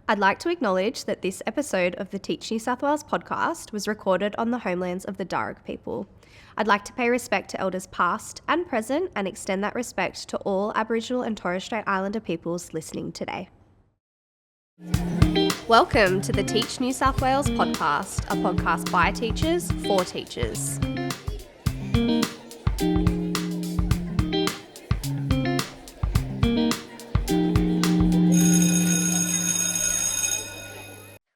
I'd like to acknowledge that this episode of the Teach New South Wales podcast was recorded on the homelands of the Darug people. I'd like to pay respect to elders past and present and extend that respect to all Aboriginal and Torres Strait Islander peoples listening today. Welcome to the Teach New South Wales podcast, a podcast by teachers for teachers.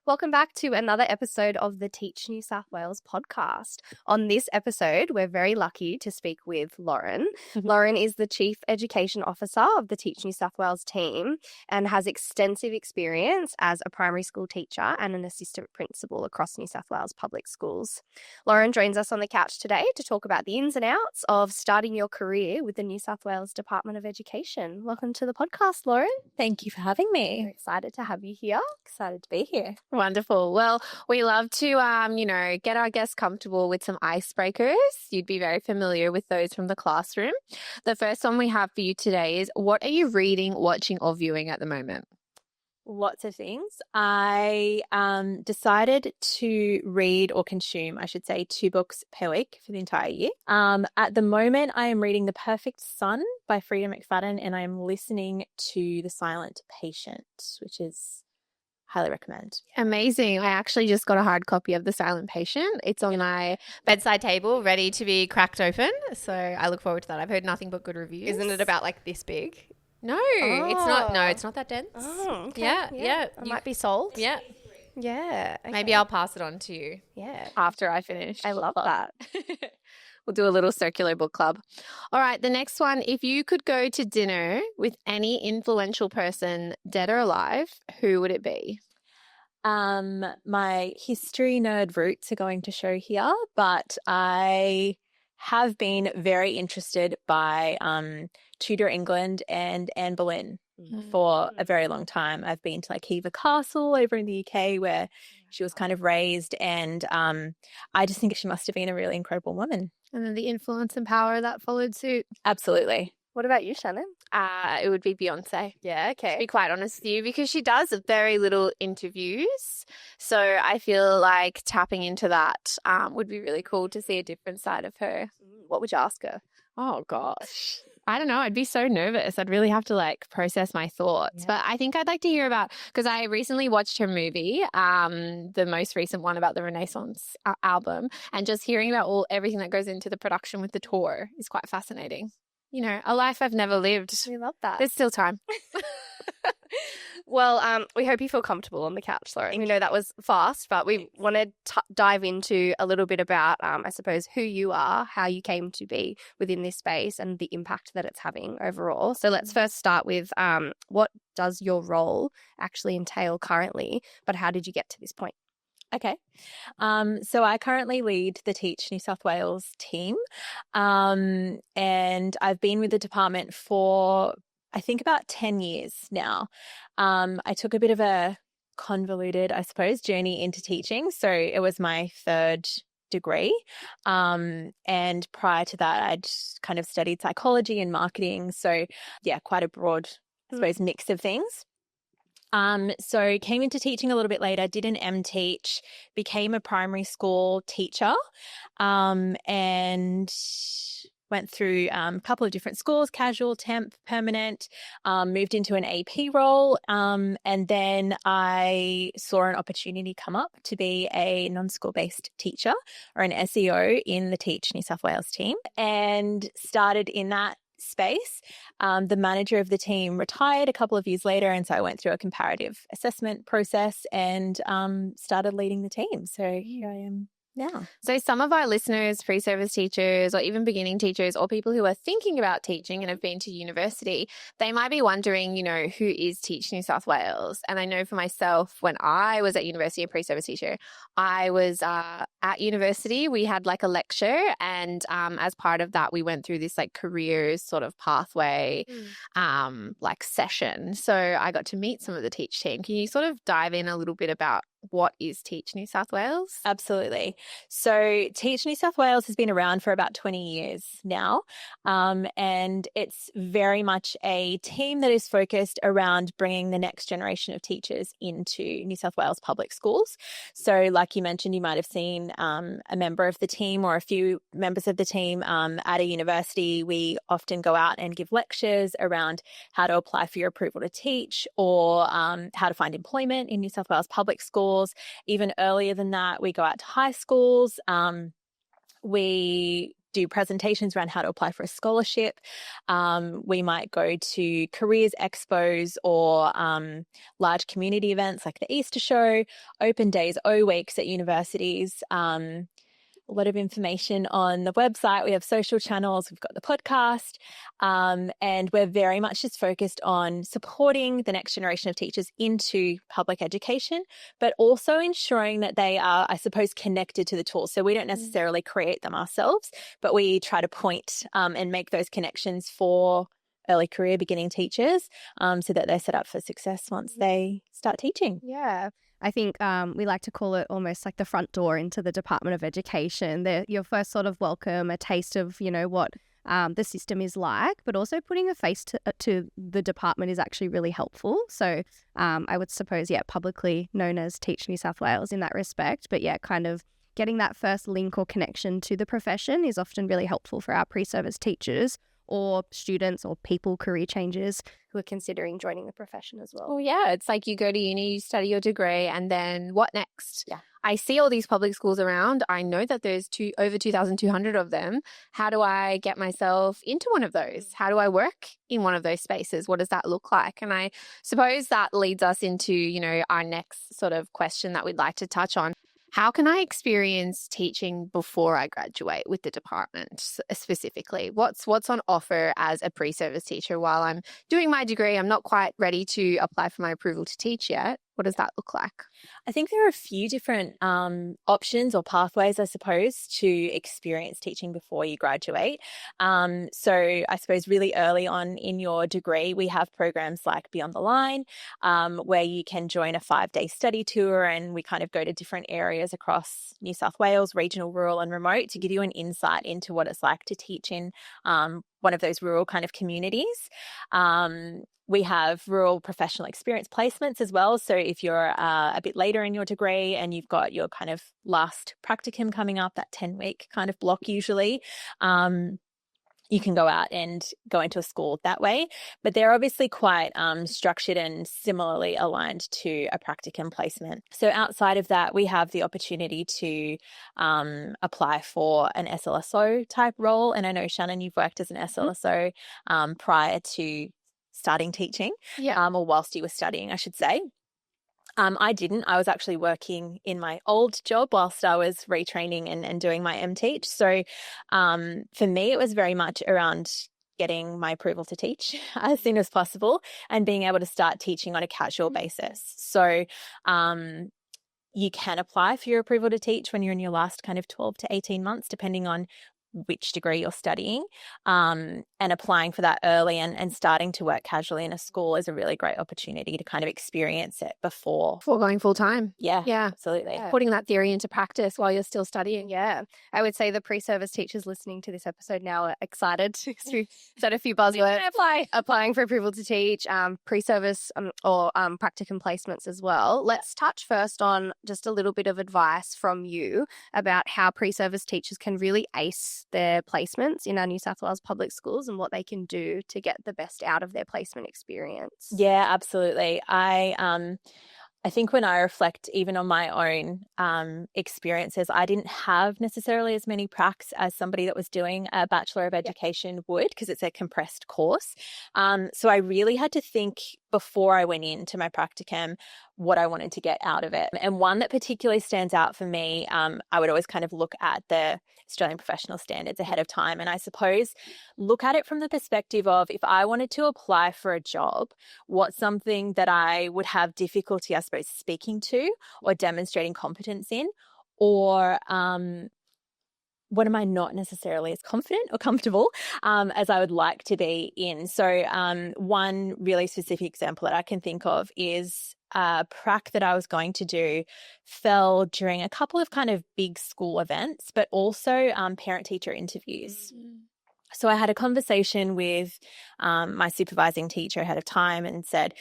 Welcome back to another episode of the Teach New South Wales podcast. On this episode, we're very lucky to speak with Lauren. Lauren is the Chief Education Officer of the Teach New South Wales team and has extensive experience as a primary school teacher and an assistant principal across New South Wales public schools. Lauren joins us on the couch today to talk about the ins and outs of starting your career with the New South Wales Department of Education. Welcome to the podcast, Lauren. Thank you for having me. We're excited to have you here. Excited to be here. Wonderful. Well, we love to, get our guests comfortable with some icebreakers. You'd be very familiar with those from the classroom. The first one we have for you today is, what are you reading, watching, or viewing at the moment? Lots of things. I decided to read or consume, I should say, 2 books per week for the entire year. At the moment, I am reading The Perfect Son by Frida McFadden, and I am listening to The Silent Patient, which is highly recommend. Amazing. I actually just got a hard copy of The Silent Patient. It's on my bedside table, ready to be cracked open. So I look forward to that. I've heard nothing but good reviews. Isn't it about like this big? No, it's not. No, it's not that dense. Oh, okay. Yeah. It might be sold. Yeah. Yeah. Okay. Maybe I'll pass it on to you. Yeah. After I finish. I love that. We'll do a little circular book club. All right, the next one. If you could go to dinner with any influential person, dead or alive, who would it be? My history nerd roots are going to show here, but I have been very interested by Tudor England and Anne Boleyn for a very long time. I've been to like Hever Castle over in the UK where she was kind of raised, and I just think she must have been a really incredible woman. And then the influence and power that followed suit. Absolutely. What about you, Shannon? It would be Beyonce. Yeah, okay. To be quite honest with you, because she does very little interviews. So I feel like tapping into that would be really cool to see a different side of her. What would you ask her? Oh, gosh. I don't know. I'd be so nervous. I'd really have to process my thoughts. Yeah. But I think I'd like to hear about, because I recently watched her movie, the most recent one about the Renaissance album, and just hearing about everything that goes into the production with the tour is quite fascinating. You know, a life I've never lived. We love that. There's still time. Well, we hope you feel comfortable on the couch, Lauren. We know that was fast, but we want to dive into a little bit about, I suppose, who you are, how you came to be within this space and the impact that it's having overall. So let's first start with what does your role actually entail currently, but how did you get to this point? Okay. So I currently lead the Teach New South Wales team, and I've been with the department for I think about 10 years now. I took a bit of a convoluted, I suppose, journey into teaching. So it was my 3rd degree. And prior to that, I'd kind of studied psychology and marketing. So yeah, quite a broad, I suppose, mix of things. So came into teaching a little bit later, did an MTeach, became a primary school teacher, and went through a couple of different schools, casual, temp, permanent, moved into an AP role, and then I saw an opportunity come up to be a non-school-based teacher or an SEO in the Teach New South Wales team, and started in that space. The manager of the team retired a couple of years later, and so I went through a comparative assessment process and started leading the team. So here I am now. So some of our listeners, pre-service teachers or even beginning teachers or people who are thinking about teaching and have been to university, they might be wondering, who is Teach New South Wales? And I know for myself, when I was at university, a pre-service teacher, I was at university, we had a lecture, and as part of that, we went through this careers sort of pathway session. So I got to meet some of the Teach team. Can you sort of dive in a little bit about what is Teach New South Wales? Absolutely. So Teach New South Wales has been around for about 20 years now, and it's very much a team that is focused around bringing the next generation of teachers into New South Wales public schools. So like you mentioned, you might have seen a member of the team or a few members of the team at a university. We often go out and give lectures around how to apply for your approval to teach, or how to find employment in New South Wales public schools. Even earlier than that, we go out to high schools. We do presentations around how to apply for a scholarship. We might go to careers expos or large community events like the Easter Show, open days, O weeks at universities. A lot of information on the website. We have social channels. We've got the podcast. And we're very much just focused on supporting the next generation of teachers into public education, but also ensuring that they are, I suppose, connected to the tools. So we don't necessarily create them ourselves, but we try to point and make those connections for early career beginning teachers, so that they're set up for success once they start teaching. Yeah. I think we like to call it almost like the front door into the Department of Education. Your first sort of welcome, a taste of, what the system is like, but also putting a face to the department is actually really helpful. So I would suppose, publicly known as Teach New South Wales in that respect. But kind of getting that first link or connection to the profession is often really helpful for our pre-service teachers or students or people, career changers who are considering joining the profession as well. Well, yeah, it's like you go to uni, you study your degree, and then what next? Yeah. I see all these public schools around. I know that there's over 2,200 of them. How do I get myself into one of those? How do I work in one of those spaces? What does that look like? And I suppose that leads us into, our next sort of question that we'd like to touch on. How can I experience teaching before I graduate with the department specifically? What's on offer as a pre-service teacher while I'm doing my degree? I'm not quite ready to apply for my approval to teach yet. What does that look like? I think there are a few different options or pathways, I suppose, to experience teaching before you graduate. So I suppose really early on in your degree, we have programs like Beyond the Line, where you can join a 5-day study tour, and we kind of go to different areas across New South Wales, regional, rural and remote, to give you an insight into what it's like to teach in one of those rural kind of communities. We have rural professional experience placements as well. So if you're a bit later in your degree and you've got your kind of last practicum coming up, that 10-week kind of block usually, you can go out and go into a school that way. But they're obviously quite structured and similarly aligned to a practicum placement. So outside of that, we have the opportunity to apply for an SLSO type role. And I know, Shannon, you've worked as an SLSO prior to starting teaching, or whilst you were studying, I should say. I didn't. I was actually working in my old job whilst I was retraining and doing my MTeach. So for me, it was very much around getting my approval to teach as soon as possible and being able to start teaching on a casual basis. So you can apply for your approval to teach when you're in your last kind of 12 to 18 months, depending on which degree you're studying, and applying for that early and starting to work casually in a school is a really great opportunity to kind of experience it before going full time. Yeah, absolutely. Yeah. Putting that theory into practice while you're still studying. Yeah. I would say the pre-service teachers listening to this episode now are excited to set a few buzzwords. Applying for approval to teach, pre-service or practicum placements as well. Let's touch first on just a little bit of advice from you about how pre-service teachers can really ace their placements in our New South Wales public schools and what they can do to get the best out of their placement experience. Yeah, absolutely. I think when I reflect even on my own experiences, I didn't have necessarily as many pracs as somebody that was doing a Bachelor of Education would, because it's a compressed course. So I really had to think before I went into my practicum what I wanted to get out of it. And one that particularly stands out for me, I would always kind of look at the Australian Professional Standards ahead of time. And I suppose look at it from the perspective of, if I wanted to apply for a job, what's something that I would have difficulty, I suppose, speaking to or demonstrating competence in, or what am I not necessarily as confident or comfortable as I would like to be in? So one really specific example that I can think of is prac that I was going to do fell during a couple of kind of big school events, but also parent-teacher interviews. So I had a conversation with my supervising teacher ahead of time and said,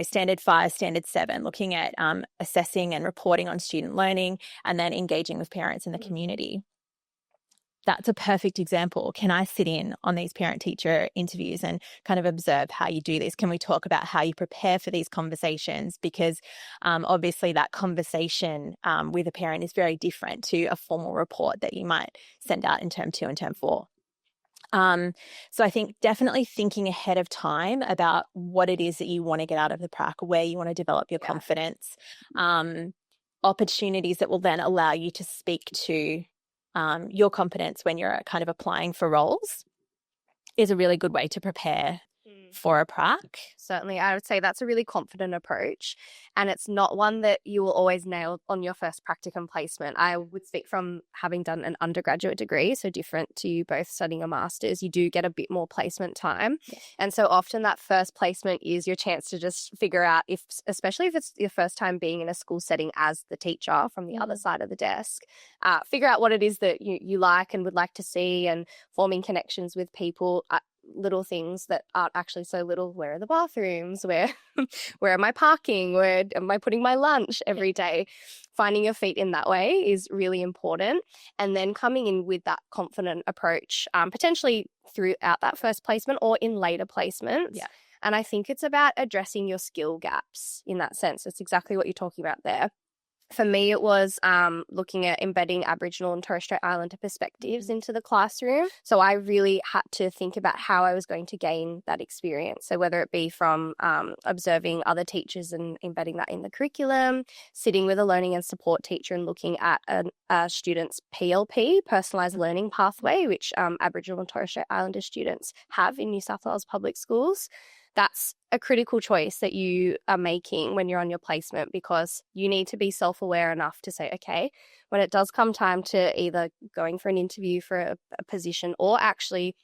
standard 5, standard 7, looking at assessing and reporting on student learning and then engaging with parents in the community. That's a perfect example. Can I sit in on these parent-teacher interviews and kind of observe how you do this? Can we talk about how you prepare for these conversations? Because obviously that conversation with a parent is very different to a formal report that you might send out in term 2 and term 4. So I think definitely thinking ahead of time about what it is that you want to get out of the prac, where you want to develop your confidence, opportunities that will then allow you to speak to your competence when you're kind of applying for roles is a really good way to prepare for a prac. Certainly, I would say that's a really confident approach, and it's not one that you will always nail on your first practicum placement. I would speak from having done an undergraduate degree, so different to you both studying a master's. You do get a bit more placement time, and so often that first placement is your chance to just figure out, especially if it's your first time being in a school setting as the teacher from the other side of the desk, figure out what it is that you like and would like to see, and forming connections with people. Little things that aren't actually so little. Where are the bathrooms? Where am I parking? Where am I putting my lunch every day? Finding your feet in that way is really important. And then coming in with that confident approach, potentially throughout that first placement or in later placements. Yeah. And I think it's about addressing your skill gaps in that sense. It's exactly what you're talking about there. For me, it was looking at embedding Aboriginal and Torres Strait Islander perspectives into the classroom. So I really had to think about how I was going to gain that experience. So whether it be from observing other teachers and embedding that in the curriculum, sitting with a learning and support teacher and looking at a student's PLP, personalised learning pathway, which Aboriginal and Torres Strait Islander students have in New South Wales public schools. That's a critical choice that you are making when you're on your placement, because you need to be self-aware enough to say, okay, when it does come time to either going for an interview for a position or actually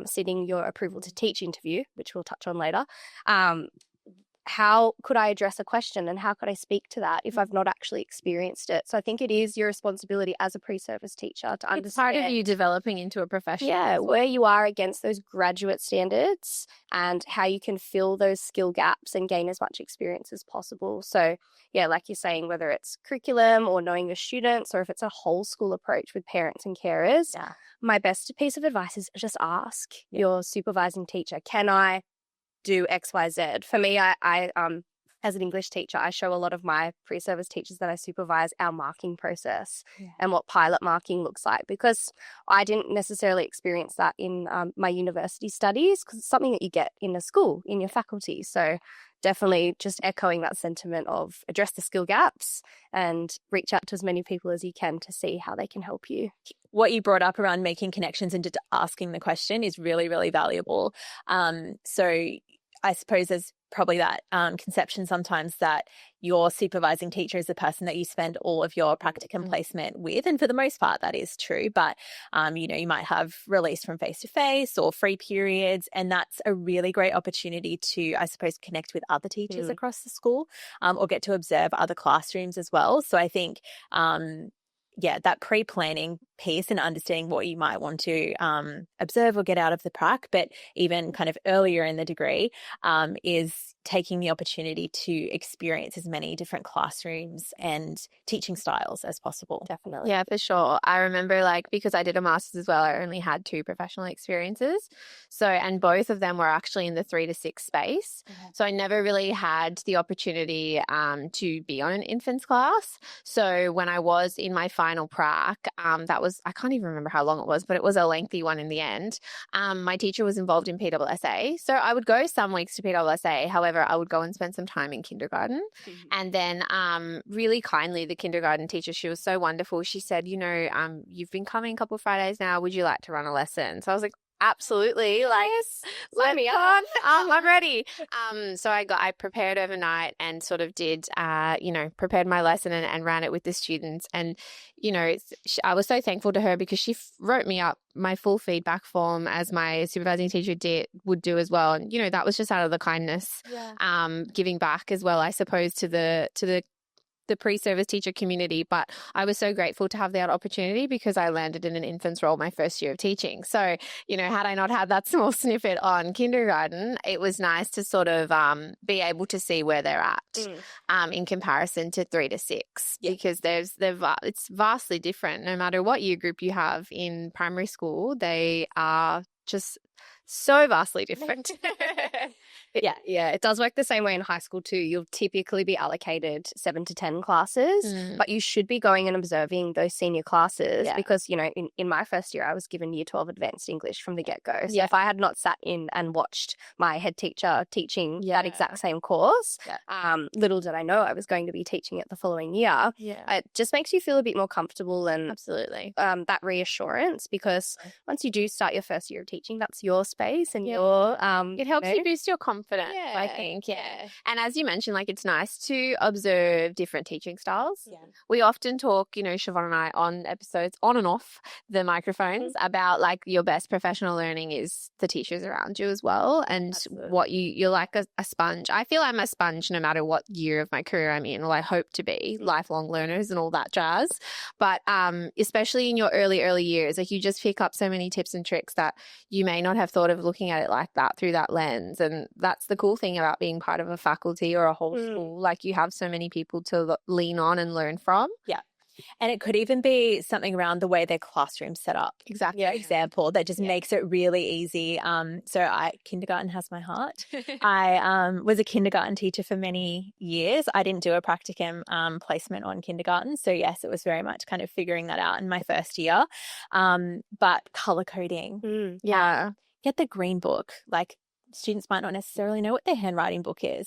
sitting your approval to teach interview, which we'll touch on later, how could I address a question and how could I speak to that if I've not actually experienced it? So I think it is your responsibility as a pre-service teacher to understand. It's part of you developing into a professional. Yeah, where you are against those graduate standards and how you can fill those skill gaps and gain as much experience as possible. So yeah, like you're saying, whether it's curriculum or knowing your students or if it's a whole school approach with parents and carers, my best piece of advice is just ask your supervising teacher, can I do XYZ? For me, I as an English teacher, I show a lot of my pre-service teachers that I supervise our marking process and what pilot marking looks like, because I didn't necessarily experience that in my university studies, because it's something that you get in a school, in your faculty. So definitely just echoing that sentiment of address the skill gaps and reach out to as many people as you can to see how they can help you. What you brought up around making connections and just asking the question is really, really valuable. So I suppose there's probably that conception sometimes that your supervising teacher is the person that you spend all of your practicum placement with. And for the most part, that is true. But, you might have release from face-to-face or free periods. And that's a really great opportunity to, I suppose, connect with other teachers across the school or get to observe other classrooms as well. So I think that pre-planning piece and understanding what you might want to observe or get out of the prac, but even kind of earlier in the degree is taking the opportunity to experience as many different classrooms and teaching styles as possible. Definitely. Yeah, for sure. I remember, because I did a master's as well, I only had 2 professional experiences. So, and both of them were actually in the 3 to 6 space. So I never really had the opportunity to be on an infants class. So when I was in my final prac, that was, I can't even remember how long it was, but it was a lengthy one in the end. My teacher was involved in PWSA. So I would go some weeks to PWSA. However, I would go and spend some time in kindergarten. And then really kindly, the kindergarten teacher, she was so wonderful. She said, you've been coming a couple of Fridays now. Would you like to run a lesson? So I was like, absolutely. Like, sign me up. I'm ready. So I prepared overnight and sort of did, prepared my lesson and ran it with the students. And, I was so thankful to her because she wrote me up my full feedback form as my supervising teacher would do as well. And, that was just out of the kindness, giving back as well, I suppose, to the pre-service teacher community. But I was so grateful to have that opportunity because I landed in an infants role my first year of teaching. So, had I not had that small snippet on kindergarten, it was nice to sort of be able to see where they're at in comparison to 3 to 6 because it's vastly different. No matter what year group you have in primary school, they are just so vastly different. Yeah, it does work the same way in high school too. You'll typically be allocated 7 to 10 classes, but you should be going and observing those senior classes because, in my first year, I was given year 12 advanced English from the get-go. So if I had not sat in and watched my head teacher teaching that exact same course, little did I know I was going to be teaching it the following year. It just makes you feel a bit more comfortable and absolutely that reassurance because once you do start your first year of teaching, that's your space and your it helps you boost your confidence, I think. And as you mentioned, like, it's nice to observe different teaching styles. We often talk, Siobhan and I, on episodes on and off the microphones about like your best professional learning is the teachers around you as well, and what you're like a sponge. I feel I'm a sponge no matter what year of my career I'm in, or I hope to be, lifelong learners and all that jazz. But especially in your early years, like, you just pick up so many tips and tricks that you may not have thought of looking at it like that through that lens. And that's the cool thing about being part of a faculty or a whole school. Like, you have so many people to lean on and learn from. And it could even be something around the way their classroom's set up. Exactly. Example that just makes it really easy. Kindergarten has my heart. I was a kindergarten teacher for many years. I didn't do a practicum placement on kindergarten. So yes, it was very much kind of figuring that out in my first year. But color coding. Get the green book. Like, students might not necessarily know what their handwriting book is.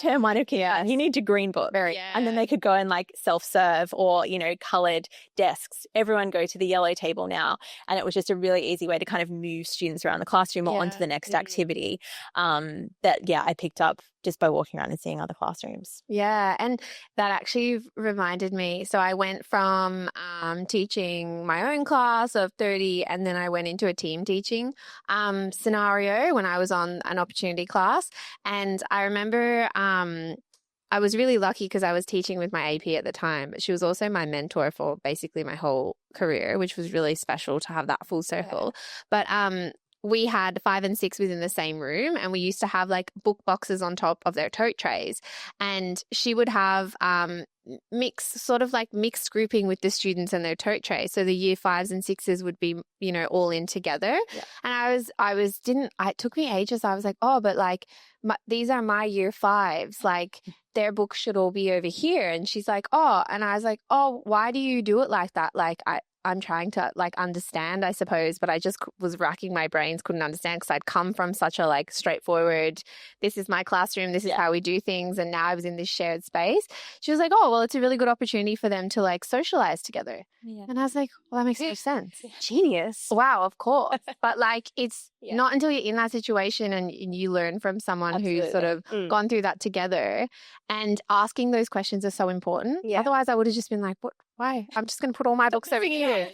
Term 1 of kindergarten, you need your green book. And then they could go and like self-serve or, coloured desks. Everyone go to the yellow table now. And it was just a really easy way to kind of move students around the classroom or onto the next activity I picked up just by walking around and seeing other classrooms. Yeah, and that actually reminded me. So I went from teaching my own class of 30 and then I went into a team teaching scenario when I was on an opportunity class. And I remember I was really lucky because I was teaching with my AP at the time, but she was also my mentor for basically my whole career, which was really special to have that full circle. But we had 5 and 6 within the same room, and we used to have like book boxes on top of their tote trays. And she would have mixed grouping with the students and their tote trays. So the year 5s and 6s would be, all in together. And it took me ages. I was like, oh, but like these are my year 5s. Like, their books should all be over here. And she's like, oh, and I was like, oh, why do you do it like that? Like, I'm trying to like understand, I suppose, but I just was racking my brains, couldn't understand because I'd come from such a like straightforward, this is my classroom, this is how we do things. And now I was in this shared space. She was like, oh, well, it's a really good opportunity for them to like socialize together. And I was like, well, that makes no sense. Genius. Wow, of course. But like, it's not until you're in that situation and you learn from someone who's sort of gone through that together, and asking those questions are so important. Otherwise I would have just been like, what? Why? I'm just going to put all my books over here.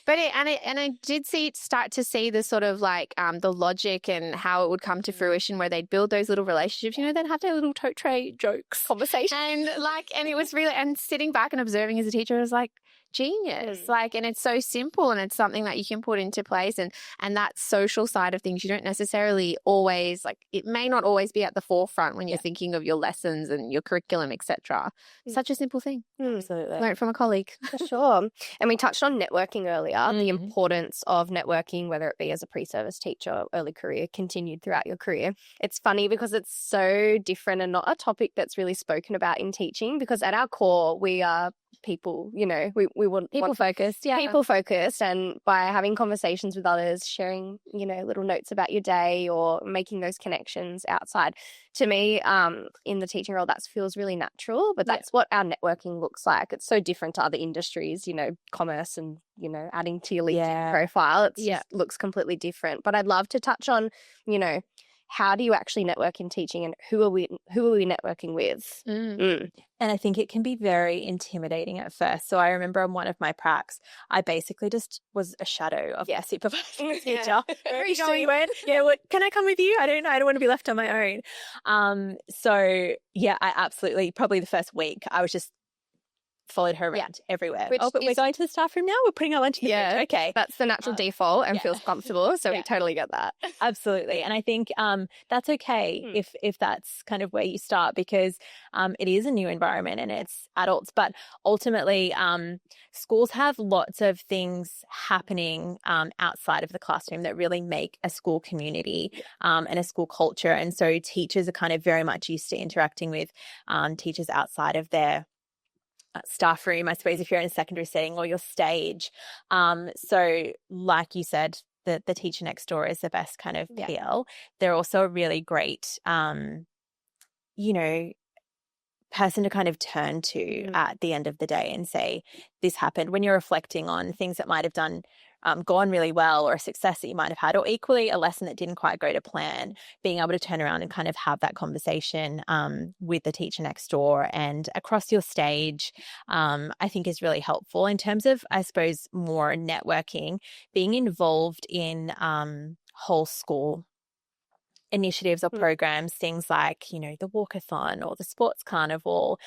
But I did start to see the sort of like the logic and how it would come to fruition, where they'd build those little relationships. They'd have their little tote tray jokes, conversation, and it was really, and sitting back and observing as a teacher was like genius. Like, and it's so simple, and it's something that you can put into place, and that social side of things you don't necessarily always like. It may not always be at the forefront when you're thinking of your lessons and your curriculum, etc. Such a simple thing. Absolutely. Learn from a colleague. For sure. And we touched on networking earlier, the importance of networking, whether it be as a pre-service teacher, early career, continued throughout your career. It's funny because it's so different and not a topic that's really spoken about in teaching, because at our core we are people, you know, we want People focused, yeah. people focused, and by having conversations with others, sharing, you know, little notes about your day or making those connections outside. To me, in the teaching role, that feels really natural, but that's what our networking looks like. It's so different to other industries, you know, commerce and, you know, adding to your LinkedIn profile. It just looks completely different. But I'd love to touch on, you know, how do you actually network in teaching, and who are we networking with? And I think it can be very intimidating at first. So I remember on one of my pracs, I basically just was a shadow of the supervising teacher. Very genuine. Can I come with you? I don't want to be left on my own. So yeah, I absolutely, probably the first week, I was just followed her around everywhere. But we're going to the staff room now? We're putting our lunch in the fridge. Okay. That's the natural default and feels comfortable. So we totally get that. Absolutely. And I think that's okay if that's kind of where you start, because it is a new environment and it's adults. But ultimately, schools have lots of things happening outside of the classroom that really make a school community and a school culture. And so teachers are kind of very much used to interacting with teachers outside of their staff room, I suppose, if you're in a secondary setting, or your stage. So like you said, the teacher next door is the best kind of PL. They're also a really great, you know, person to kind of turn to at the end of the day and say, this happened, when you're reflecting on things that might have gone really well, or a success that you might have had, or equally a lesson that didn't quite go to plan. Being able to turn around and kind of have that conversation with the teacher next door and across your stage, I think is really helpful in terms of, I suppose, more networking, being involved in whole school initiatives or programs, things like, you know, the walkathon or the sports carnival,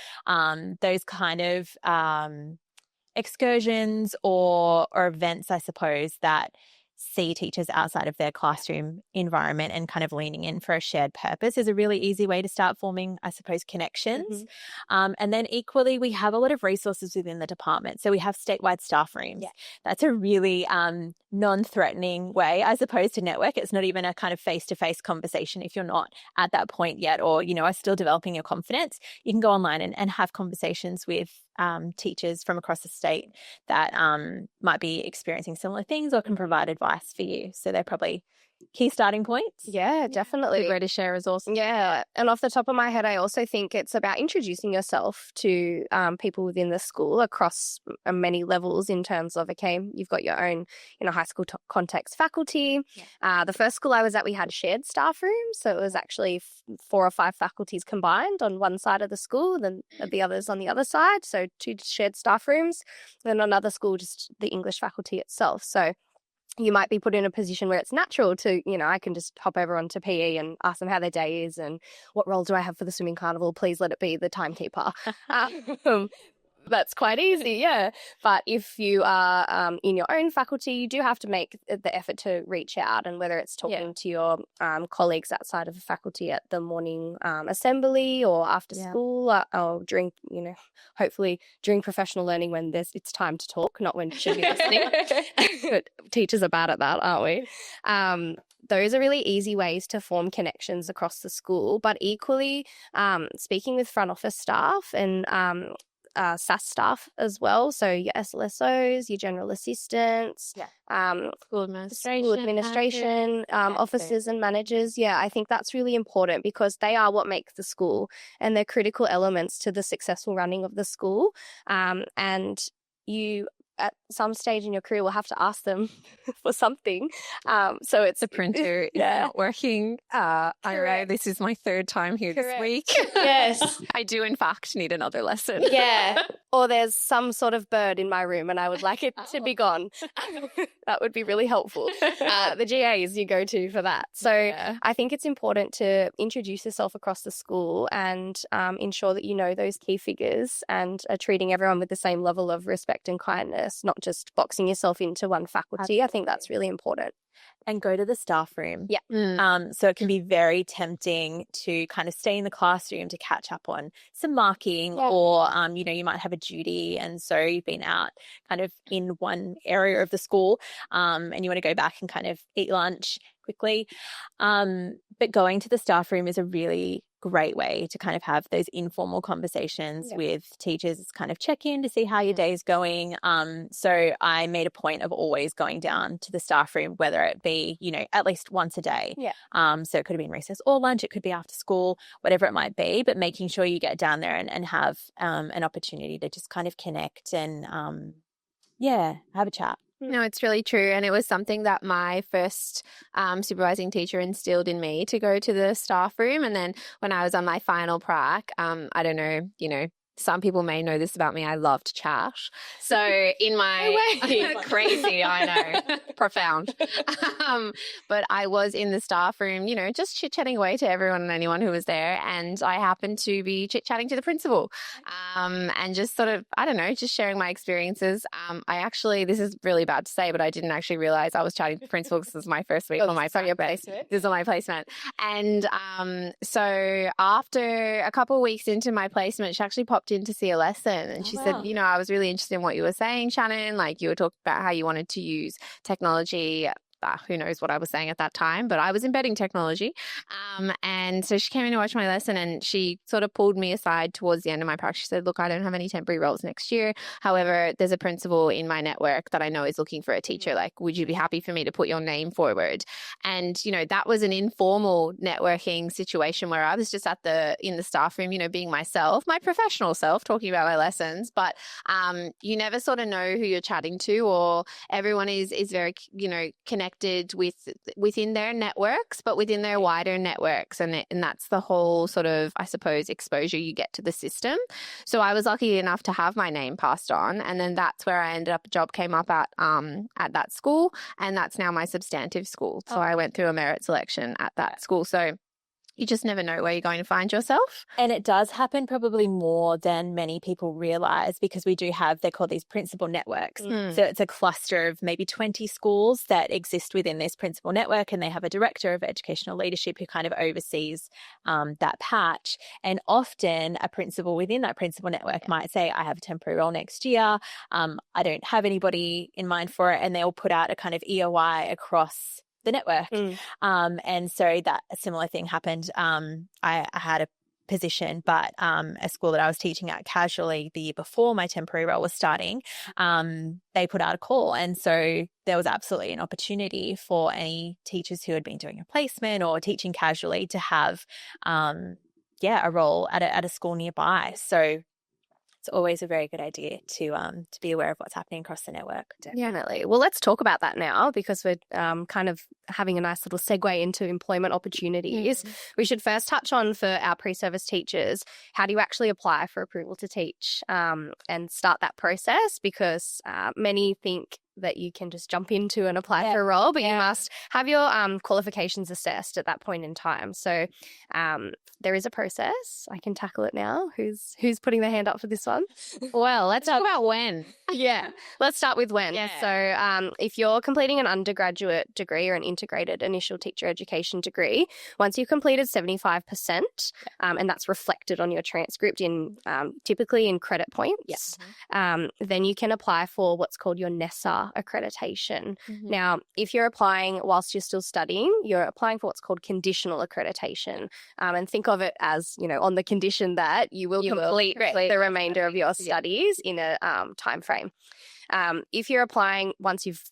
those kind of excursions or events, I suppose, that see teachers outside of their classroom environment and kind of leaning in for a shared purpose is a really easy way to start forming, I suppose, connections. And then equally, we have a lot of resources within the department. So we have statewide staff rooms. That's a really non-threatening way, I suppose, to network. It's not even a kind of face-to-face conversation if you're not at that point yet, or, you know, are still developing your confidence. You can go online and have conversations with teachers from across the state that might be experiencing similar things or can provide advice for you. So they're probably key starting points. Yeah, definitely. Good way to share resources. Yeah. And off the top of my head, I also think it's about introducing yourself to people within the school across many levels, in terms of, okay, you've got your own, you know, high school context faculty. The first school I was at, we had shared staff rooms. So it was actually 4 or 5 faculties combined on one side of the school, then the others on the other side. So 2 shared staff rooms. Then another school, just the English faculty itself. So you might be put in a position where it's natural to, you know, I can just hop over onto PE and ask them how their day is and what role do I have for the swimming carnival? Please let it be the timekeeper. That's quite easy, yeah. But if you are in your own faculty, you do have to make the effort to reach out, and whether it's talking to your colleagues outside of the faculty at the morning assembly or after school, or during, you know, hopefully during professional learning when it's time to talk, not when you should be listening. Teachers are bad at that, aren't we? Those are really easy ways to form connections across the school, but equally speaking with front office staff and SAS staff as well. So your SLSOs, your general assistants, school administration, officers and managers. Yeah, I think that's really important because they are what make the school, and they're critical elements to the successful running of the school. And you, at some stage in your career, will have to ask them for something. So it's the printer is not working. I know this is my 3rd time here this week. Yes. I do, in fact, need another lesson. Yeah. Or there's some sort of bird in my room and I would like it to be gone. That would be really helpful. The GAs you go to for that. So I think it's important to introduce yourself across the school and ensure that you know those key figures and are treating everyone with the same level of respect and kindness, not just boxing yourself into one faculty. Absolutely. I think that's really important. And go to the staff room. Yeah. So it can be very tempting to kind of stay in the classroom to catch up on some marking or, you know, you might have a duty. And so you've been out kind of in one area of the school and you want to go back and kind of eat lunch quickly. But going to the staff room is a really great way to kind of have those informal conversations with teachers, kind of check in to see how your day is going. So I made a point of always going down to the staff room, whether it be, at least once a day. So it could have been recess or lunch, it could be after school, whatever it might be, but making sure you get down there and have an opportunity to just kind of connect and have a chat. No, it's really true. And it was something that my first supervising teacher instilled in me, to go to the staff room. And then when I was on my final prac, I don't know, some people may know this about me. I loved chat. So in my crazy, I know, profound. But I was in the staff room, just chit-chatting away to everyone and anyone who was there. And I happened to be chit-chatting to the principal and just sort of, I don't know, just sharing my experiences. This is really bad to say, but I didn't actually realize I was chatting to the principal because this was my first week on my placement. This is on my placement. And so after a couple of weeks into my placement, she actually popped in to see a lesson, and she said, I was really interested in what you were saying, Shannon. Like, you were talking about how you wanted to use technology. Who knows what I was saying at that time, but I was embedding technology. And so she came in to watch my lesson, and she sort of pulled me aside towards the end of my practice. She said, look, I don't have any temporary roles next year. However, there's a principal in my network that I know is looking for a teacher. Like, would you be happy for me to put your name forward? And, that was an informal networking situation where I was just in the staff room, being myself, my professional self, talking about my lessons. But you never sort of know who you're chatting to, or everyone is very, connected within their networks, but within their wider networks. And that's the whole sort of, I suppose, exposure you get to the system. So I was lucky enough to have my name passed on. And then that's where I ended up, a job came up at that school. And that's now my substantive school. So I went through a merit selection at that school. So you just never know where you're going to find yourself. And it does happen probably more than many people realize, because we do have, they're called these principal networks. So it's a cluster of maybe 20 schools that exist within this principal network, and they have a director of educational leadership who kind of oversees that patch. And often a principal within that principal network might say, I have a temporary role next year. I don't have anybody in mind for it. And they'll put out a kind of EOI across the network. And so that a similar thing happened. I had a position, but a school that I was teaching at casually the year before my temporary role was starting, they put out a call. And so there was absolutely an opportunity for any teachers who had been doing a placement or teaching casually to have a role at a school nearby. So it's always a very good idea to be aware of what's happening across the network. Definitely. Well, let's talk about that now, because we're kind of having a nice little segue into employment opportunities. We should first touch on, for our pre-service teachers, how do you actually apply for approval to teach and start that process? Because many think that you can just jump into and apply for a role, but you must have your qualifications assessed at that point in time. So there is a process. I can tackle it now. Who's putting their hand up for this one? Well, let's talk about when. Let's start with when. So if you're completing an undergraduate degree or an integrated initial teacher education degree, once you've completed 75%, and that's reflected on your transcript in typically in credit points, then you can apply for what's called your NSW accreditation. Now, if you're applying whilst you're still studying, you're applying for what's called conditional accreditation. And think of it as, on the condition that you will complete the remainder of your studies in a time frame. If you're applying once you've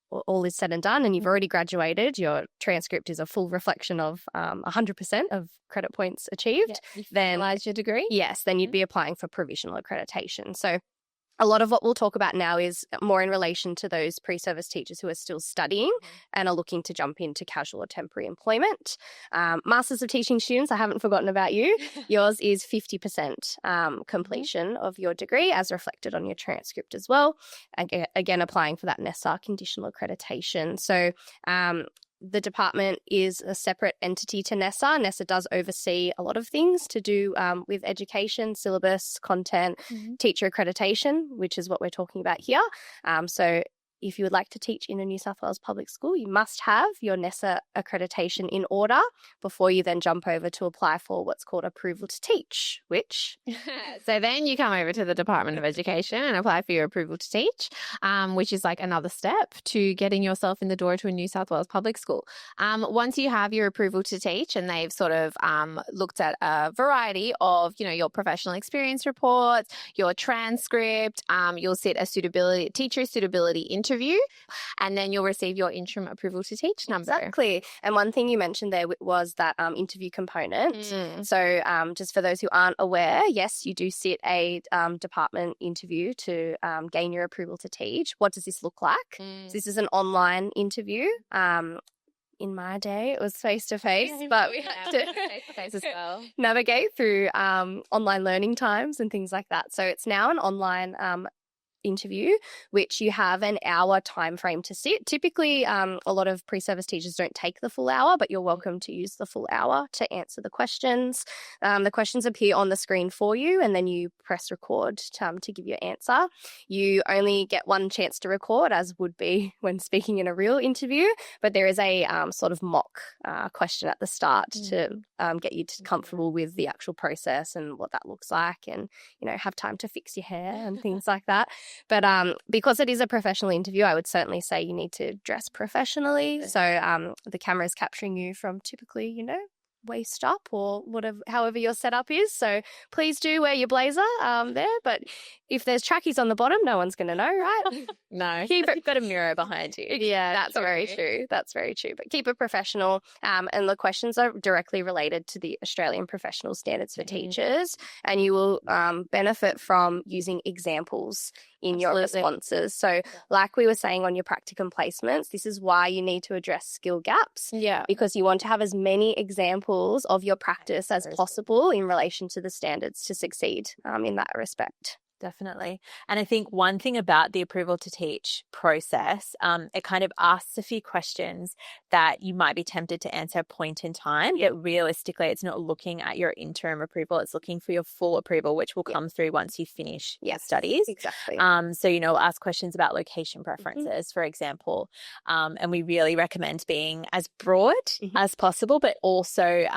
all is said and done and you've already graduated, your transcript is a full reflection of 100% of credit points achieved, then your degree. Yes, then you'd be applying for provisional accreditation. So a lot of what we'll talk about now is more in relation to those pre-service teachers who are still studying and are looking to jump into casual or temporary employment. Masters of Teaching students, I haven't forgotten about you. Yours is 50% completion of your degree, as reflected on your transcript as well. Again, applying for that NSW conditional accreditation. So the department is a separate entity to NSW. NSW does oversee a lot of things to do with education, syllabus, content, teacher accreditation, which is what we're talking about here. So if you would like to teach in a New South Wales public school, you must have your NSW accreditation in order before you then jump over to apply for what's called approval to teach, which... So then you come over to the Department of Education and apply for your approval to teach, which is like another step to getting yourself in the door to a New South Wales public school. Once you have your approval to teach and they've sort of looked at a variety of, you know, your professional experience reports, your transcript, you'll sit a teacher suitability interview, and then you'll receive your interim approval to teach number. Exactly. And one thing you mentioned there was that interview component. So just for those who aren't aware, yes, you do sit a department interview to gain your approval to teach. What does this look like? So this is an online interview. In my day, it was face-to-face, but we had to face-to-face as well. Navigate through online learning times and things like that. So it's now an online interview, which you have an hour time frame to sit. Typically, a lot of pre-service teachers don't take the full hour, but you're welcome to use the full hour to answer the questions. The questions appear on the screen for you, and then you press record to give your answer. You only get one chance to record, as would be when speaking in a real interview, but there is a sort of mock question at the start to get you comfortable with the actual process and what that looks like, and, you know, have time to fix your hair and things like that. But because it is a professional interview, I would certainly say you need to dress professionally. So the camera is capturing you from typically, you know, waist up or whatever, however your setup is. So please do wear your blazer there. But if there's trackies on the bottom, no one's going to know, right? No, you've got a mirror behind you. Yeah, that's very true. That's very true. But keep it professional. And the questions are directly related to the Australian Professional Standards for Teachers. And you will benefit from using examples in your responses. So like we were saying on your practicum placements, this is why you need to address skill gaps. Yeah. Because you want to have as many examples of your practice as possible in relation to the standards to succeed in that respect. Definitely. And I think one thing about the approval to teach process, it kind of asks a few questions that you might be tempted to answer at a point in time. Yet realistically, it's not looking at your interim approval. It's looking for your full approval, which will come through once you finish your studies. Exactly. So, you know, ask questions about location preferences, for example. And we really recommend being as broad as possible, but also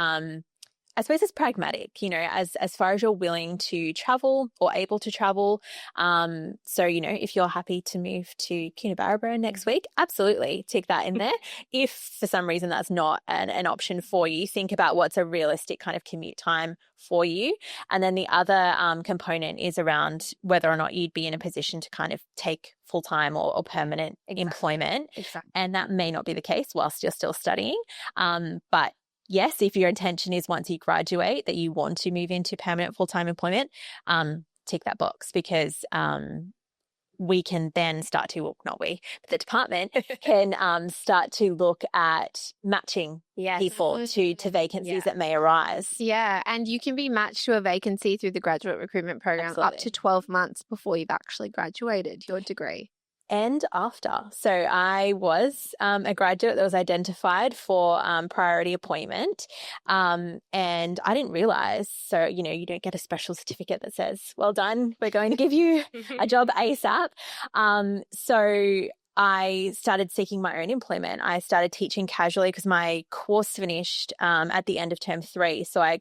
I suppose it's pragmatic, you know, as far as you're willing to travel or able to travel. So, you know, if you're happy to move to Coonabarabra next week, absolutely tick that in there. If for some reason that's not an option for you, think about what's a realistic kind of commute time for you. And then the other component is around whether or not you'd be in a position to kind of take full-time or permanent employment. Exactly. And that may not be the case whilst you're still studying. But yes, if your intention is once you graduate that you want to move into permanent full-time employment, tick that box, because we can then start to, well, not we, but the department can start to look at matching people to vacancies that may arise. Yeah, and you can be matched to a vacancy through the graduate recruitment program up to 12 months before you've actually graduated your degree. And after. So I was a graduate that was identified for priority appointment, and I didn't realize. So, you know, you don't get a special certificate that says, well done, we're going to give you a job ASAP. So I started seeking my own employment. I started teaching casually because my course finished at the end of term 3. So I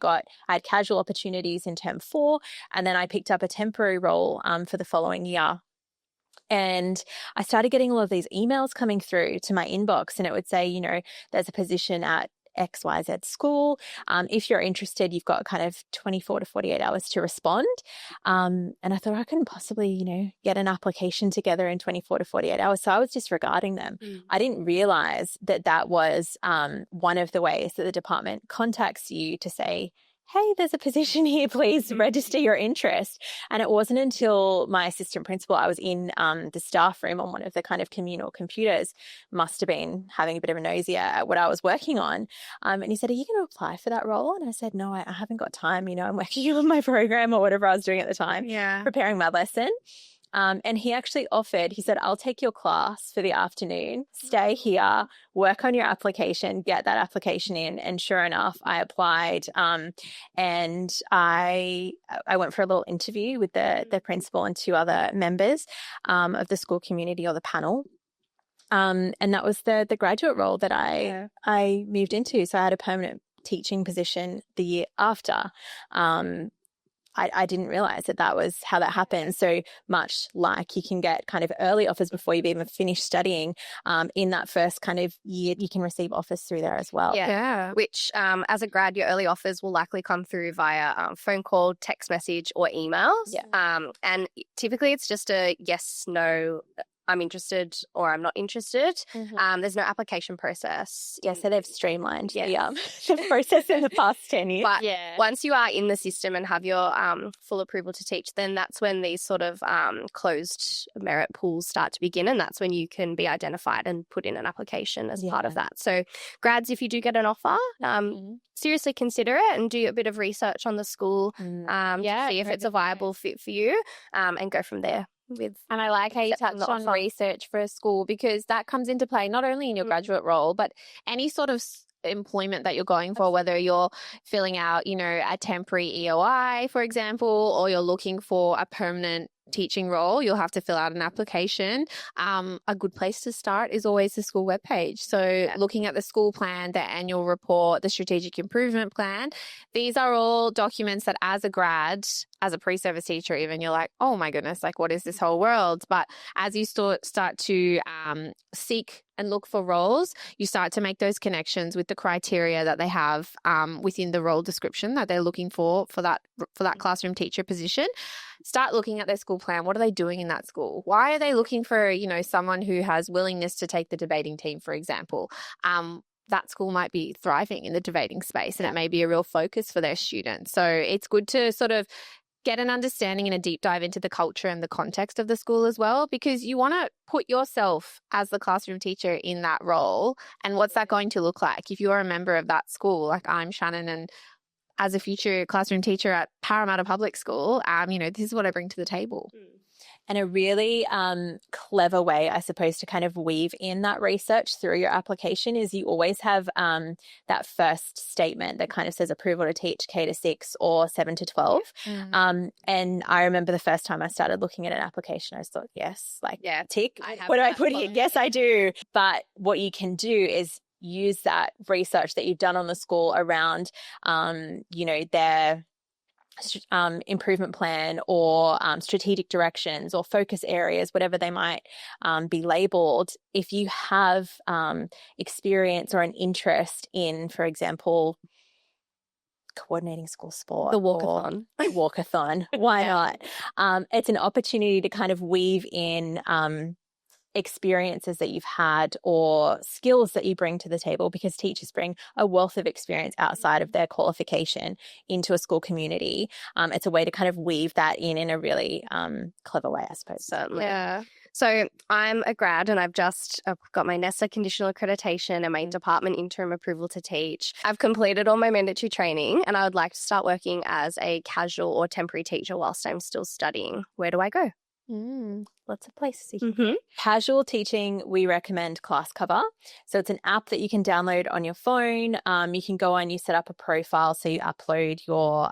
had casual opportunities in term 4, and then I picked up a temporary role for the following year. And I started getting all of these emails coming through to my inbox, and it would say, you know, there's a position at XYZ school. If you're interested, you've got kind of 24 to 48 hours to respond. And I thought I couldn't possibly, you know, get an application together in 24 to 48 hours. So I was disregarding them. I didn't realize that was one of the ways that the department contacts you to say, hey, there's a position here, please register your interest. And it wasn't until my assistant principal, I was in the staff room on one of the kind of communal computers, must have been having a bit of a nosy at what I was working on. And he said, are you going to apply for that role? And I said, no, I haven't got time. You know, I'm working on my program or whatever I was doing at the time, preparing my lesson. And he actually offered, he said, I'll take your class for the afternoon, stay here, work on your application, get that application in. And sure enough, I applied. And I went for a little interview with the principal and 2 other members of the school community or the panel. And that was the graduate role that I moved into. So I had a permanent teaching position the year after. I didn't realize that was how that happened. So much like you can get kind of early offers before you've even finished studying, in that first kind of year, you can receive offers through there as well. Yeah. Which as a grad, your early offers will likely come through via phone call, text message or emails. Yeah. And typically it's just a yes, no, I'm interested or I'm not interested. There's no application process. Yeah, so they've streamlined the process in the past 10 years. But once you are in the system and have your full approval to teach, then that's when these sort of closed merit pools start to begin, and that's when you can be identified and put in an application as part of that. So grads, if you do get an offer, seriously consider it and do a bit of research on the school to see if it's a viable fit for you, and go from there. And I like how you touched on research for a school, because that comes into play not only in your graduate role, but any sort of employment that you're going for, whether you're filling out, a temporary EOI, for example, or you're looking for a permanent teaching role, you'll have to fill out an application. A good place to start is always the school webpage. So looking at the school plan, the annual report, the strategic improvement plan, these are all documents that as a grad, as a pre-service teacher even, you're like, oh my goodness, like what is this whole world? But as you start to seek and look for roles, you start to make those connections with the criteria that they have within the role description that they're looking for that classroom teacher position. Start looking at their school plan. What are they doing in that school? Why are they looking for, someone who has willingness to take the debating team, for example? That school might be thriving in the debating space, and it may be a real focus for their students. So it's good to sort of get an understanding and a deep dive into the culture and the context of the school as well, because you want to put yourself as the classroom teacher in that role. And what's that going to look like? If you're a member of that school, like I'm Shannon, and as a future classroom teacher at Parramatta Public School, this is what I bring to the table. And a really clever way, I suppose, to kind of weave in that research through your application is you always have that first statement that kind of says approval to teach K to 6 or 7 to 12. And I remember the first time I started looking at an application, I just thought, yes, tick. What do I put here? Yes, I do. But what you can do is use that research that you've done on the school around, their improvement plan or strategic directions or focus areas, whatever they might be labeled. If you have experience or an interest in, for example, coordinating school sport, the walkathon, why not? It's an opportunity to kind of weave in experiences that you've had or skills that you bring to the table, because teachers bring a wealth of experience outside of their qualification into a school community. It's a way to kind of weave that in a really clever way, I suppose. Certainly. Yeah. So I'm a grad and I've just got my NSW conditional accreditation and my department interim approval to teach. I've completed all my mandatory training and I would like to start working as a casual or temporary teacher whilst I'm still studying. Where do I go? Lots of places. Casual teaching, we recommend ClassCover. So it's an app that you can download on your phone. You can go on, you set up a profile, so you upload your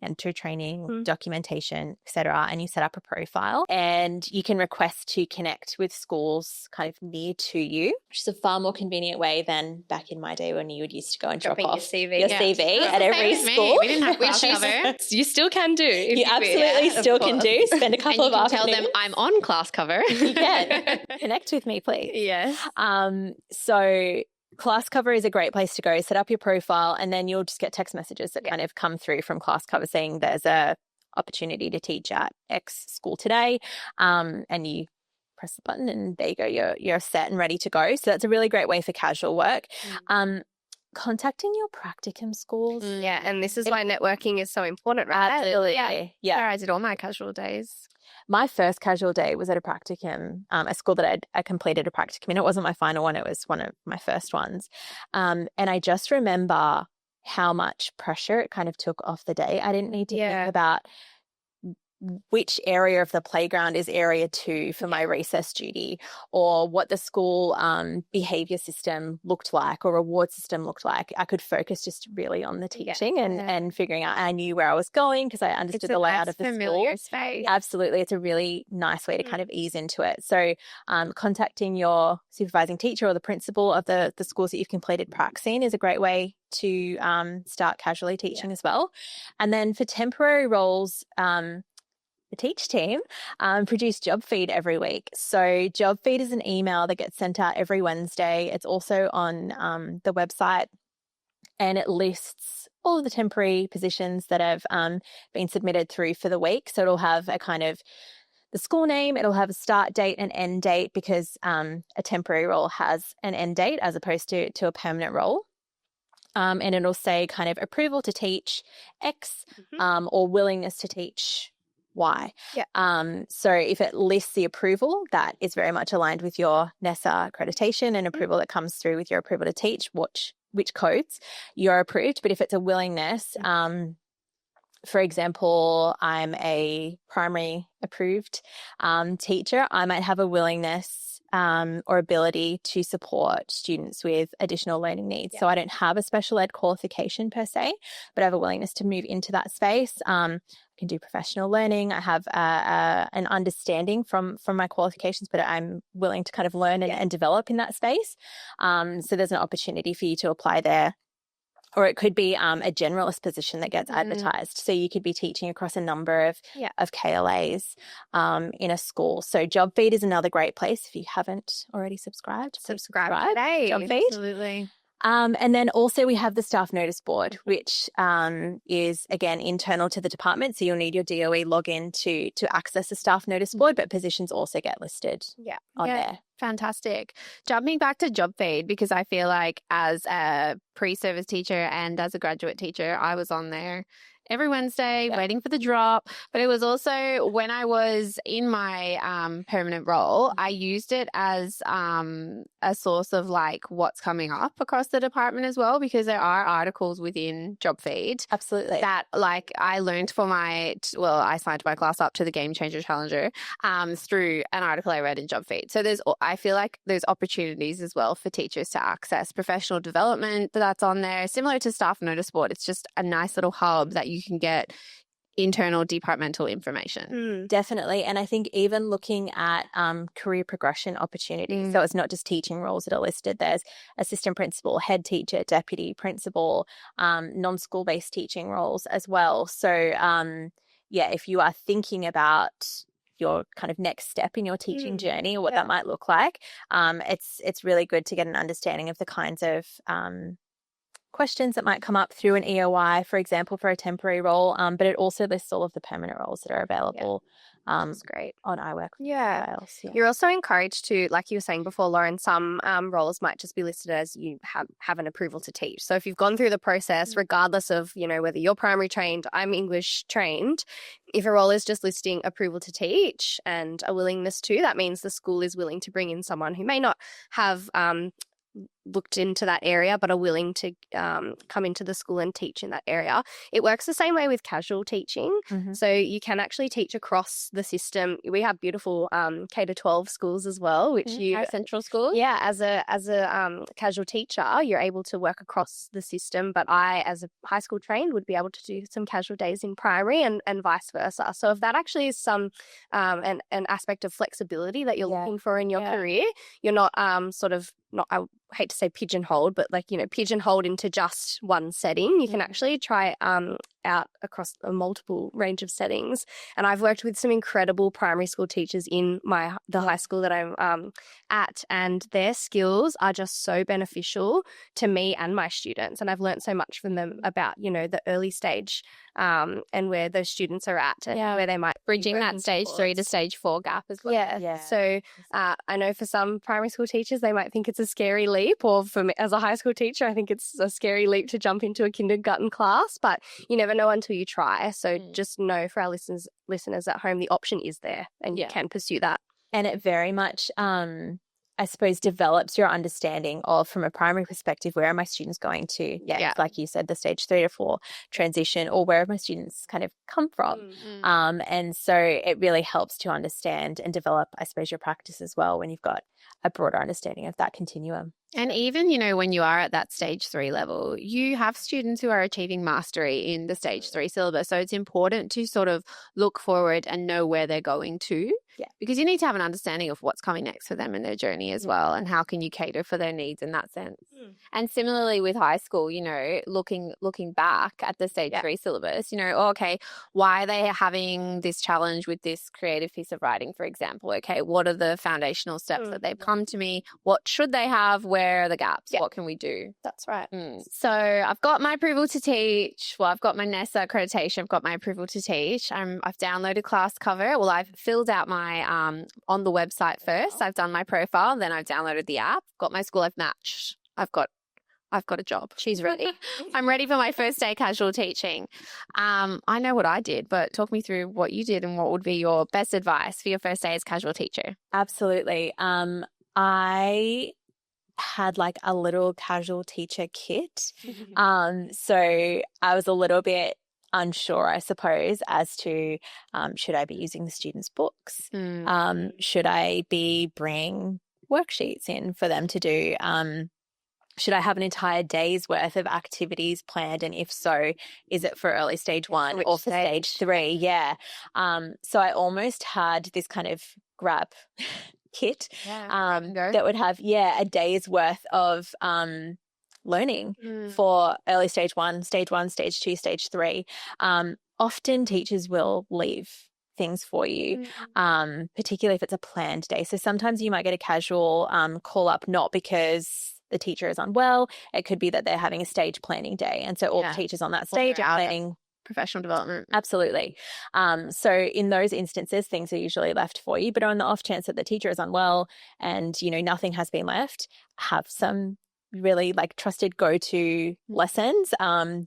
mentor training, documentation, etc., and you set up a profile, and you can request to connect with schools kind of near to you, which is a far more convenient way than back in my day when you would used to go and drop off your CV at every school. We didn't have ClassCover. You still can do. You absolutely still can do. Spend a couple of afternoons. Tell them I'm on ClassCover. You can. Connect with me, please. Yes. So ClassCover is a great place to go. Set up your profile and then you'll just get text messages that kind of come through from ClassCover saying there's a opportunity to teach at X school today, and you press the button and there you go, you're set and ready to go. So that's a really great way for casual work. Contacting your practicum schools. Yeah, and this is why networking is so important, right? Absolutely. Yeah. I did all my casual days. My first casual day was at a practicum, a school that I completed a practicum in. It wasn't my final one. It was one of my first ones. And I just remember how much pressure it kind of took off the day. I didn't need to think about which area of the playground is area 2 for my recess duty, or what the school behavior system looked like or reward system looked like. I could focus just really on the teaching and figuring out. I knew where I was going because I understood the layout of the familiar school. Space. Absolutely. It's a really nice way to kind of ease into it. So contacting your supervising teacher or the principal of the schools that you've completed practicum is a great way to start casually teaching as well. And then for temporary roles, the Teach team produce job feed every week. So job feed is an email that gets sent out every Wednesday. It's also on the website, and it lists all of the temporary positions that have been submitted through for the week. So it'll have a kind of the school name, it'll have a start date and end date, because a temporary role has an end date as opposed to a permanent role. And it'll say kind of approval to teach X or willingness to teach Y. So if it lists the approval, that is very much aligned with your NESA accreditation and approval that comes through with your approval to teach, which codes you're approved. But if it's a willingness, for example, I'm a primary approved teacher, I might have a willingness or ability to support students with additional learning needs. So I don't have a special ed qualification per se, but I have a willingness to move into that space. I can do professional learning. I have an understanding from my qualifications, but I'm willing to kind of learn and develop in that space. So there's an opportunity for you to apply there. Or it could be a generalist position that gets advertised. So you could be teaching across a number of KLAs in a school. So Job Feed is another great place if you haven't already subscribed. Subscribe today. Job Feed. Absolutely. And then also we have the staff notice board, which is, again, internal to the department. So you'll need your DOE login to access the staff notice board, but positions also get listed on there. Fantastic. Jumping back to job feed, because I feel like as a pre-service teacher and as a graduate teacher, I was on there every Wednesday waiting for the drop. But it was also when I was in my permanent role, I used it as a source of like what's coming up across the department as well, because there are articles within job feed. Absolutely. That like I learned for I signed my class up to the Game Changer Challenger through an article I read in job feed. So I feel like there's opportunities as well for teachers to access professional development that's on there. Similar to staff notice board, it's just a nice little hub that you can get internal departmental information. Definitely. And I think even looking at career progression opportunities, so it's not just teaching roles that are listed. There's assistant principal, head teacher, deputy principal, non-school based teaching roles as well. So if you are thinking about your kind of next step in your teaching journey or what that might look like, it's really good to get an understanding of the kinds of questions that might come up through an EOI, for example, for a temporary role, but it also lists all of the permanent roles that are available. That's great. On iWork. You're also encouraged to, like you were saying before, Lauren, some roles might just be listed as you have an approval to teach. So if you've gone through the process, regardless of, whether you're primary trained, I'm English trained, if a role is just listing approval to teach and a willingness to, that means the school is willing to bring in someone who may not have looked into that area but are willing to come into the school and teach in that area. It works the same way with casual teaching. So you can actually teach across the system. We have beautiful K-12 schools as well, which Our central schools. Yeah, as a casual teacher, you're able to work across the system, but I, as a high school trained, would be able to do some casual days in primary and vice versa. So if that actually is some an aspect of flexibility that you're looking for in your career, you're not I hate to say pigeonholed, but pigeonholed into just one setting. You can actually try out across a multiple range of settings. And I've worked with some incredible primary school teachers in the high school that I'm at, and their skills are just so beneficial to me and my students. And I've learned so much from them about, the early stage and where those students are at and where they might bridging that stage 3 to stage 4 gap as well. So I know for some primary school teachers, they might think it's a scary leap, or for me as a high school teacher, I think it's a scary leap to jump into a kindergarten class, but you never know until you try. So just know, for our listeners at home, the option is there and you can pursue that. And it very much, I I suppose, develops your understanding of, from a primary perspective, where are my students going to next? Like you said, the stage 3 to 4 transition, or where have my students kind of come from? And so it really helps to understand and develop, I suppose, your practice as well when you've got a broader understanding of that continuum. And even, when you are at that stage 3 level, you have students who are achieving mastery in the stage 3 syllabus. So it's important to sort of look forward and know where they're going to. Yeah. Because you need to have an understanding of what's coming next for them in their journey as well, and how can you cater for their needs in that sense. And similarly with high school, looking back at the stage 3 syllabus, okay, why are they having this challenge with this creative piece of writing, for example? Okay, what are the foundational steps that they've come to me? What should they have? Where are the gaps? What can we do? That's right. So I've got my approval to teach. Well, I've got my NSW accreditation. I've got my approval to teach. I've downloaded class cover. Well, I've filled out my on the website first. I've done my profile, then I've downloaded the app. Got my school I've matched. I've got a job. She's ready. I'm ready for my first day casual teaching. I know what I did, but talk me through what you did and what would be your best advice for your first day as casual teacher. Absolutely. I had like a little casual teacher kit. So I was a little bit unsure, I suppose, as to should I be using the students' books? Should I be bringing worksheets in for them to do? Should I have an entire day's worth of activities planned? And if so, is it for early stage 1 or for stage 3? Yeah. So I almost had this kind of grab kit that would have, a day's worth of learning for early stage 1, stage 2, stage 3. Often teachers will leave things for you, particularly if it's a planned day. So sometimes you might get a casual call up, not because the teacher is unwell. It could be that they're having a stage planning day. And so all the teachers on that stage are planning professional development. Absolutely. So in those instances, things are usually left for you. But on the off chance that the teacher is unwell and, nothing has been left, have some really like trusted go-to lessons.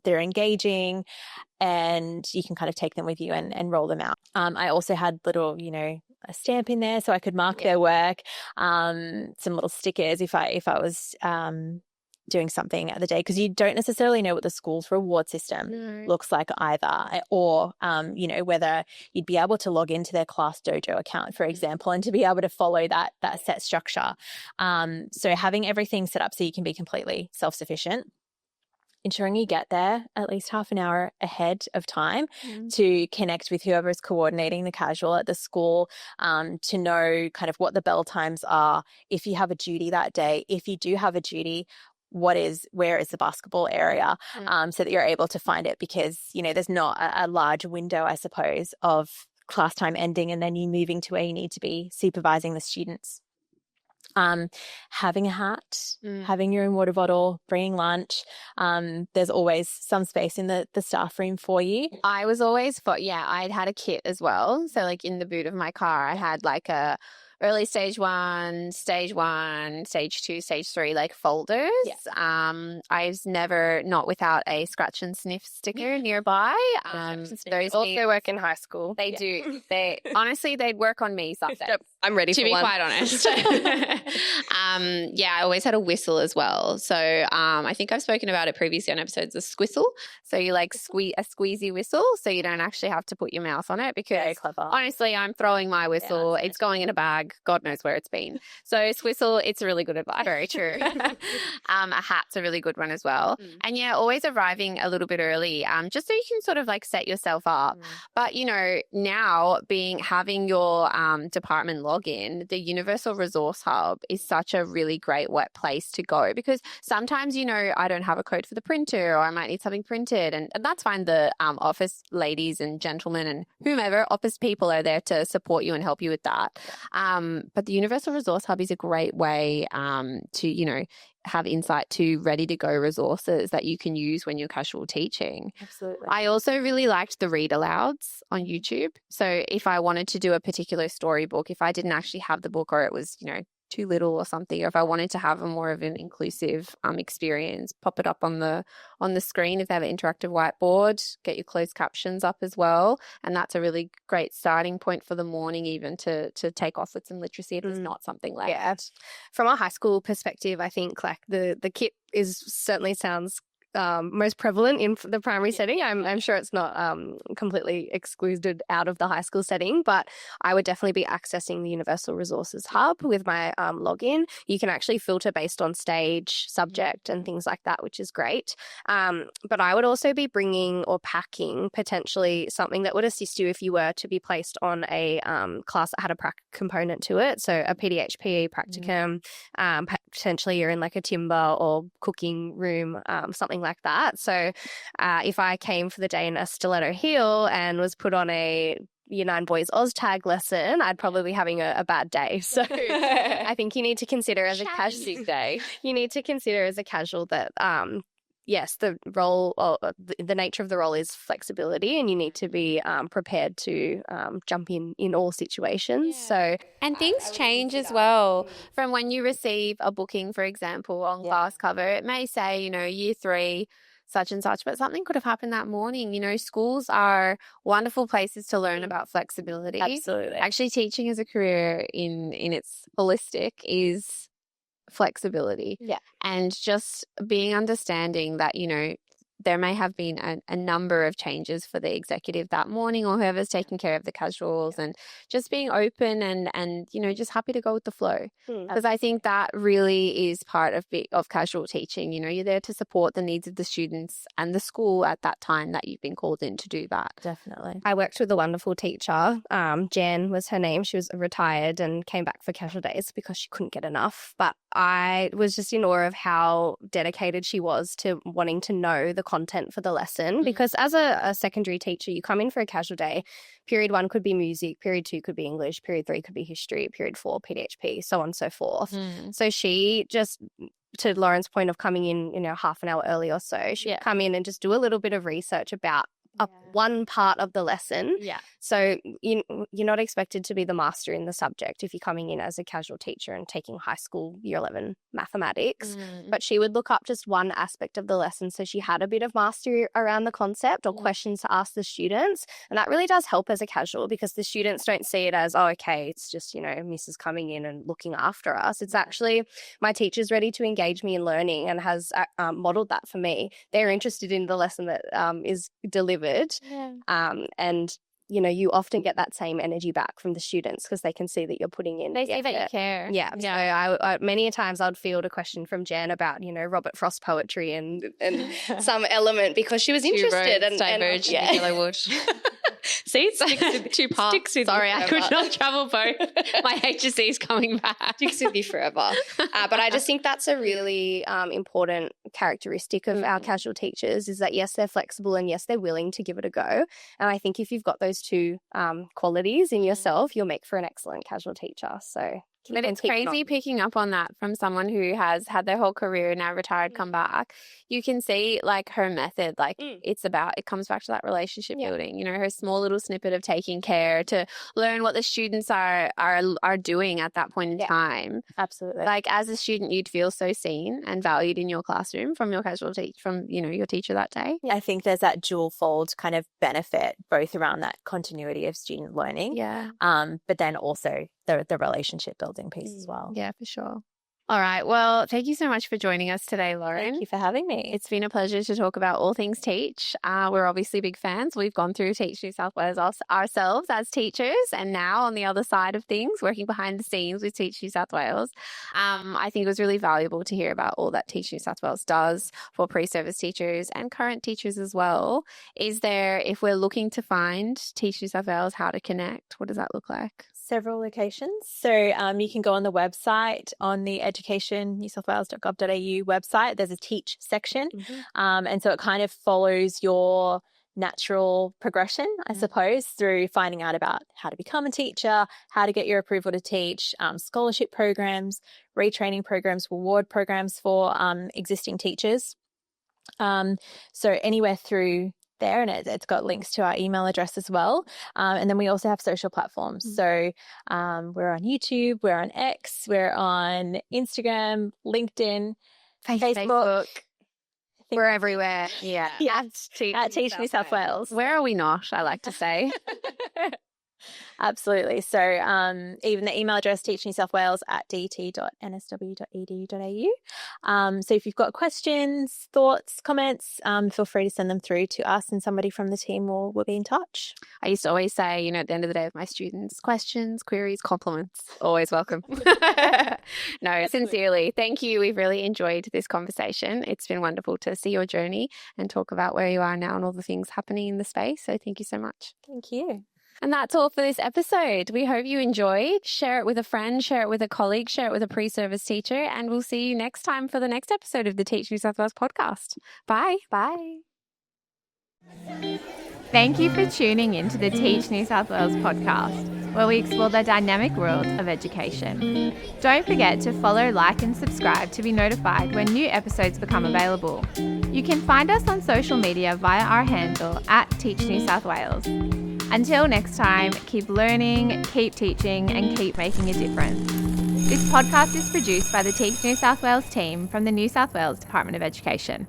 They're engaging and you can kind of take them with you and roll them out. I also had little, a stamp in there so I could mark their work, some little stickers if I was doing something at the day, because you don't necessarily know what the school's reward system looks like either, or whether you'd be able to log into their Class Dojo account, for example, and to be able to follow that set structure. So having everything set up so you can be completely self-sufficient, ensuring you get there at least half an hour ahead of time to connect with whoever is coordinating the casual at the school, to know kind of what the bell times are, if you have a duty that day, if you do have a duty, where is the basketball area, so that you're able to find it, because, there's not a large window, I suppose, of class time ending and then you moving to where you need to be supervising the students. Having a hat, having your own water bottle, bringing lunch. There's always some space in the staff room for you. I was always I'd had a kit as well. So like in the boot of my car, I had like a early stage 1, stage 2, stage 3, like folders. I was never not without a scratch and sniff sticker nearby. Those also work in high school. They do. They honestly, they'd work on me some days. I'm ready to be quite honest. I always had a whistle as well. So I think I've spoken about it previously on episodes of Squistle. So you like a squeezy whistle, so you don't actually have to put your mouth on it, because very clever. Honestly, I'm throwing my whistle. It's going in a bag. God knows where it's been. So Squistle, it's a really good advice. Very true. A hat's a really good one as well. And always arriving a little bit early, just so you can sort of like set yourself up. But now having your department login, the Universal Resource Hub is such a really great place to go, because sometimes I don't have a code for the printer, or I might need something printed, and that's fine. The office ladies and gentlemen and whomever, office people are there to support you and help you with that. But the Universal Resource Hub is a great way to, have insight to ready to go resources that you can use when you're casual teaching. Absolutely. I also really liked the read alouds on YouTube. So if I wanted to do a particular storybook, if I didn't actually have the book, or it was, too little or something, or if I wanted to have a more of an inclusive experience, pop it up on the screen. If they have an interactive whiteboard, get your closed captions up as well. And that's a really great starting point for the morning, even to take off with some literacy if there's not something left. Yeah. From a high school perspective, I think like the kit certainly sounds most prevalent in the primary setting. I'm sure it's not completely excluded out of the high school setting, but I would definitely be accessing the Universal Resources Hub with my login. You can actually filter based on stage, subject, and things like that, which is great. But I would also be bringing or packing potentially something that would assist you if you were to be placed on a class that had a component to it. So a PDHPE practicum, potentially you're in like a timber or cooking room, something like that. So if I came for the day in a stiletto heel and was put on a Year 9 boys OzTag lesson, I'd probably be having a bad day. So I think you need to consider as a casual day. You need to consider as a casual that yes, the role or the nature of the role is flexibility, and you need to be prepared to jump in all situations. So and things change as well from when you receive a booking, for example, on class cover. It may say, year 3, such and such, but something could have happened that morning. Schools are wonderful places to learn about flexibility. Absolutely. Actually, teaching as a career in its holistic is flexibility. Yeah. And just being understanding that, there may have been a number of changes for the executive that morning or whoever's taking care of the casuals, and just being open and just happy to go with the flow. Because I think that really is part of casual teaching. You're there to support the needs of the students and the school at that time that you've been called in to do that. Definitely. I worked with a wonderful teacher. Jan was her name. She was retired and came back for casual days because she couldn't get enough. But I was just in awe of how dedicated she was to wanting to know the content for the lesson, because as a secondary teacher, you come in for a casual day. Period 1 could be music, period 2 could be English, period 3 could be history, period 4 PDHP, so on and so forth. So she just, to Lauren's point of coming in, half an hour early or so, she'd come in and just do a little bit of research about one part of the lesson. Yeah. So you're not expected to be the master in the subject if you're coming in as a casual teacher and taking high school year 11 mathematics. But she would look up just one aspect of the lesson, so she had a bit of mastery around the concept or questions to ask the students. And that really does help as a casual, because the students don't see it as, oh, okay, it's just, Mrs. coming in and looking after us. It's actually my teacher's ready to engage me in learning and has modeled that for me. They're interested in the lesson that is delivered. And you often get that same energy back from the students because they can see that you're putting in. They see that you care. Yeah. So I many a times I'd field a question from Jan about Robert Frost poetry and some element because she was interested and diverged in the yellow wood. See, it sticks with two parts. Sorry, I could not travel both. My HSC is coming back. Sticks with you forever. But I just think that's a really important characteristic of our casual teachers, is that yes, they're flexible and yes, they're willing to give it a go. And I think if you've got those two qualities in yourself, you'll make for an excellent casual teacher. So. But it's crazy picking up on that from someone who has had their whole career, now retired, come back. You can see like her method, like it comes back to that relationship building, her small little snippet of taking care to learn what the students are doing at that point in time. Absolutely. Like as a student, you'd feel so seen and valued in your classroom from your your teacher that day. I think there's that dual fold kind of benefit both around that continuity of student learning. Yeah. But then also the relationship building piece as well. Yeah, for sure. All right. Well, thank you so much for joining us today, Lauren. Thank you for having me. It's been a pleasure to talk about all things Teach. We're obviously big fans. We've gone through Teach New South Wales ourselves as teachers, and now on the other side of things, working behind the scenes with Teach New South Wales. I think it was really valuable to hear about all that Teach New South Wales does for pre-service teachers and current teachers as well. Is there, if we're looking to find Teach New South Wales, how to connect? What does that look like? Several locations. So you can go on the website, on the educationnewsouthwales.gov.au website. There's a teach section. And so it kind of follows your natural progression, I suppose, through finding out about how to become a teacher, how to get your approval to teach, scholarship programs, retraining programs, reward programs for existing teachers. So anywhere through there, and it's got links to our email address as well. And then we also have social platforms. So we're on YouTube, we're on X, we're on Instagram, LinkedIn, Facebook. We're everywhere. Yeah. At Teach New South Wales. Where are we not, I like to say. Absolutely. So even the email address, teachnewsouthwales@det.nsw.edu.au. So if you've got questions, thoughts, comments, feel free to send them through to us and somebody from the team will be in touch. I used to always say, at the end of the day with my students, questions, queries, compliments, always welcome. No, sincerely, thank you. We've really enjoyed this conversation. It's been wonderful to see your journey and talk about where you are now and all the things happening in the space. So thank you so much. Thank you. And that's all for this episode. We hope you enjoyed. Share it with a friend, share it with a colleague, share it with a pre-service teacher, and we'll see you next time for the next episode of the Teach New South Wales podcast. Bye. Bye. Thank you for tuning in to the Teach New South Wales podcast, where we explore the dynamic world of education. Don't forget to follow, like, and subscribe to be notified when new episodes become available. You can find us on social media via our handle @TeachNewSouthWales. Until next time, keep learning, keep teaching, and keep making a difference. This podcast is produced by the Teach New South Wales team from the New South Wales Department of Education.